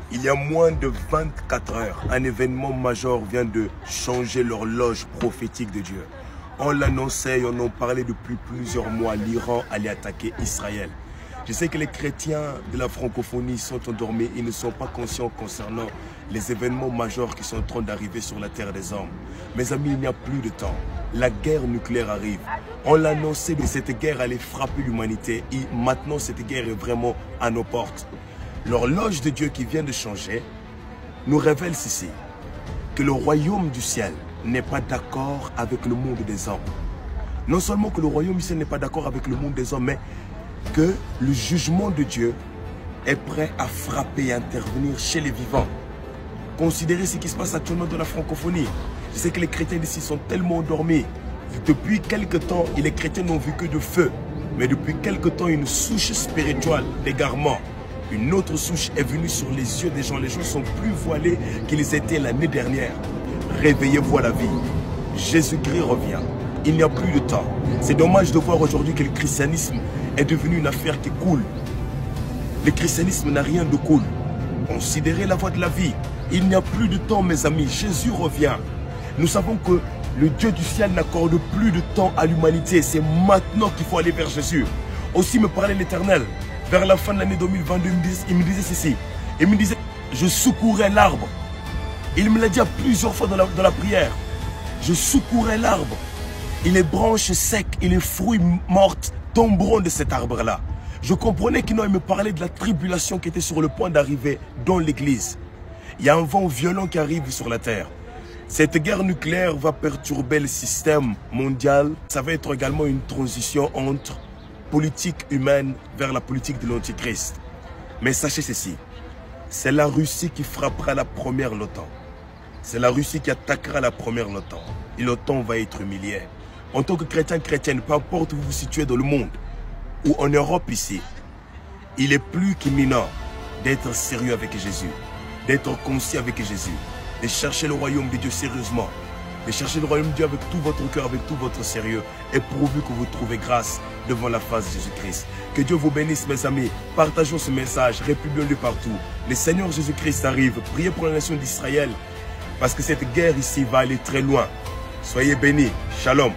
Il y a moins de 24 heures, un événement majeur vient de changer l'horloge prophétique de Dieu. On l'annonçait et on en parlait depuis plusieurs mois. L'Iran allait attaquer Israël. Je sais que les chrétiens de la francophonie sont endormis. Ils ne sont pas conscients concernant les événements majeurs qui sont en train d'arriver sur la terre des hommes. Mes amis, il n'y a plus de temps. La guerre nucléaire arrive. On l'annonçait que cette guerre allait frapper l'humanité. Et maintenant, cette guerre est vraiment à nos portes. L'horloge de Dieu qui vient de changer nous révèle ceci, que le royaume du ciel n'est pas d'accord avec le monde des hommes. Non seulement que le royaume du ciel n'est pas d'accord avec le monde des hommes, mais que le jugement de Dieu est prêt à frapper et intervenir chez les vivants. Considérez ce qui se passe actuellement dans la francophonie. Je sais que les chrétiens d'ici sont tellement endormis. Depuis quelque temps, les chrétiens n'ont vu que de feu. Mais depuis quelque temps, une souche spirituelle d'égarement, une autre souche est venue sur les yeux des gens. Les gens sont plus voilés qu'ils étaient l'année dernière. Réveillez-vous à la vie. Jésus-Christ revient. Il n'y a plus de temps. C'est dommage de voir aujourd'hui que le christianisme est devenu une affaire qui coule. Le christianisme n'a rien de cool. Considérez la voie de la vie. Il n'y a plus de temps, mes amis. Jésus revient. Nous savons que le Dieu du ciel n'accorde plus de temps à l'humanité. C'est maintenant qu'il faut aller vers Jésus. Aussi me parlait l'Éternel. Vers la fin de l'année 2022, il me disait ceci. Il me disait, je secourais l'arbre. Il me l'a dit à plusieurs fois dans la prière. Je secourais l'arbre. Et les branches secs et les fruits mortes tomberont de cet arbre-là. Je comprenais qu'il me parlait de la tribulation qui était sur le point d'arriver dans l'église. Il y a un vent violent qui arrive sur la terre. Cette guerre nucléaire va perturber le système mondial. Ça va être également une transition entre politique humaine vers la politique de l'Antichrist. Mais sachez ceci, c'est la Russie qui frappera la première l'OTAN. C'est la Russie qui attaquera la première l'OTAN. Et l'OTAN va être humiliée. En tant que chrétien, chrétienne, peu importe où vous vous situez dans le monde, ou en Europe ici, il est plus qu'imminent d'être sérieux avec Jésus, d'être conscient avec Jésus, de chercher le royaume de Dieu sérieusement, de chercher le royaume de Dieu avec tout votre cœur, avec tout votre sérieux, et pourvu que vous trouvez grâce devant la face de Jésus-Christ. Que Dieu vous bénisse, mes amis. Partageons ce message, républions-le partout. Le Seigneur Jésus-Christ arrive. Priez pour la nation d'Israël, parce que cette guerre ici va aller très loin. Soyez bénis. Shalom.